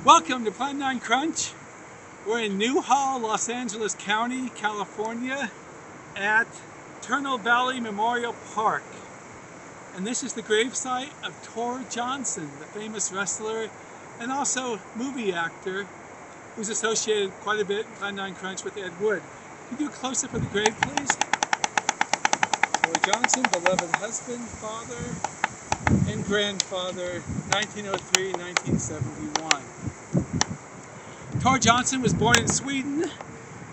Welcome to Plan9Crunch. We're in Newhall, Los Angeles County, California at Turnell Valley Memorial Park. And this is the gravesite of Tor Johnson, the famous wrestler and also movie actor who's associated quite a bit in Plan9Crunch with Ed Wood. Can you do a close-up of the grave, please? Tor Johnson, beloved husband, father, and grandfather, 1903-1971. Tor Johnson was born in Sweden.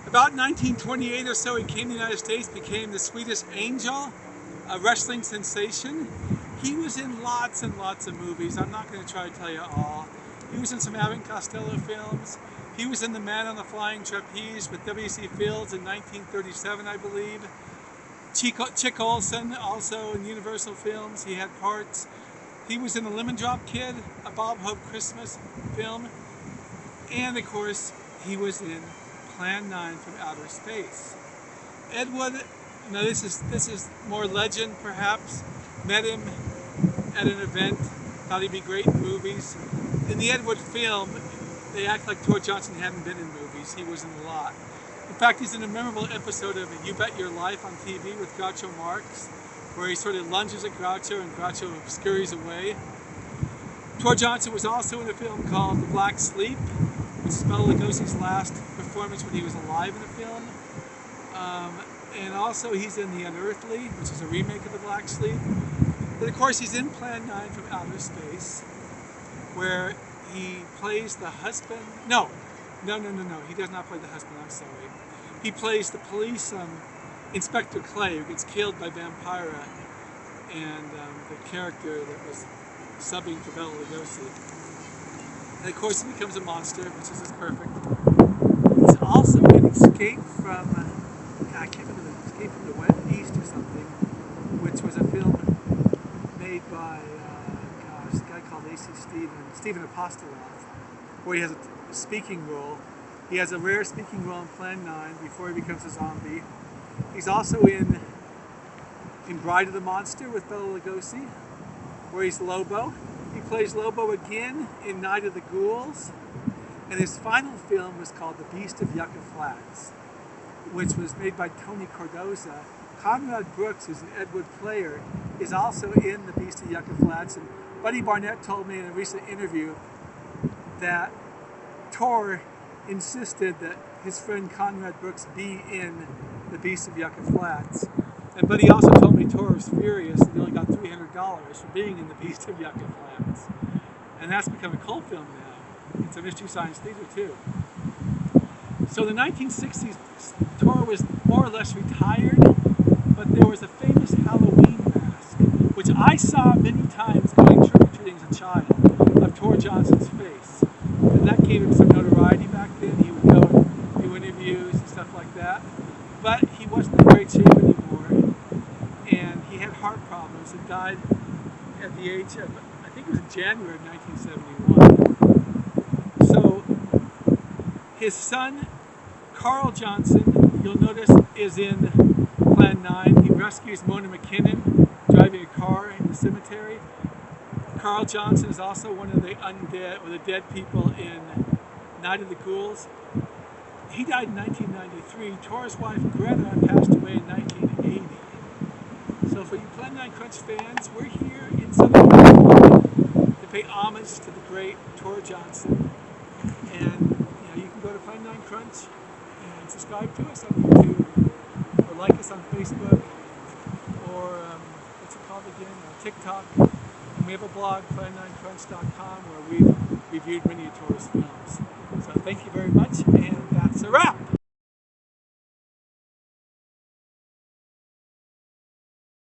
About 1928 or so, he came to the United States, became the Swedish Angel, a wrestling sensation. He was in lots and lots of movies. I'm not going to try to tell you all. He was in some Abbott and Costello films. He was in The Man on the Flying Trapeze with W.C. Fields in 1937, I believe. Chick Olson, also in Universal films. He had parts. He was in The Lemon Drop Kid, a Bob Hope Christmas film. And of course, he was in Plan 9 from Outer Space. Ed Wood, now this is more legend perhaps, met him at an event, thought he'd be great in movies. In the Ed Wood film, they act like Tor Johnson hadn't been in movies. He was in a lot. In fact, he's in a memorable episode of You Bet Your Life on TV with Groucho Marx, where he sort of lunges at Groucho and Groucho scurries away. Tor Johnson was also in a film called The Black Sleep, which is Bela Lugosi's last performance when he was alive in the film. And also he's in The Unearthly, which is a remake of The Black Sleep. But of course he's in Plan 9 from Outer Space, where he plays the husband. No, he does not play the husband, I'm sorry. He plays the police Inspector Clay, who gets killed by Vampira, and the character that was subbing for Bela Lugosi. And of course he becomes a monster, which is just perfect. It's also an Escape from, I can't remember, Escape from the West East or something, which was a film made by, a guy called Stephen Apostolov, where he has a speaking role. He has a rare speaking role in Plan 9 before he becomes a zombie. He's also in Bride of the Monster with Bela Lugosi, where he's Lobo. He plays Lobo again in Night of the Ghouls. And his final film was called The Beast of Yucca Flats, which was made by Tony Cardoza. Conrad Brooks, who's an Ed Wood player, is also in The Beast of Yucca Flats. And Buddy Barnett told me in a recent interview that Tor insisted that his friend Conrad Brooks be in The Beast of Yucca Flats. And Buddy also told me Tor was furious that he only got $300 for being in The Beast of Yucca Flats. And that's become a cult film now. It's a Mystery Science Theater too. So in the 1960s, Tor was more or less retired, but there was a famous Halloween mask, which I saw many times going trick-or-treating as a child, of Tor Johnson's face. And that gave him some notoriety back then. He would go and do interviews and stuff like that. But he wasn't in great shape anymore, and he had heart problems and died at the age of, I think it was in January of 1971. So his son, Carl Johnson, you'll notice, is in Plan 9. He rescues Mona McKinnon driving a car in the cemetery. Carl Johnson is also one of the undead, or the dead people in Night of the Ghouls. He died in 1993. Tor's wife, Greta, passed away in 1980. So for you Plan9Crunch fans, we're here in Southern California to pay homage to the great Tor Johnson. And you can go to Plan9Crunch and subscribe to us on YouTube, or like us on Facebook, or what's it called again? TikTok. And we have a blog, Plan9Crunch.com, where we've reviewed many of Tor's films. So thank you very much, and that's a wrap.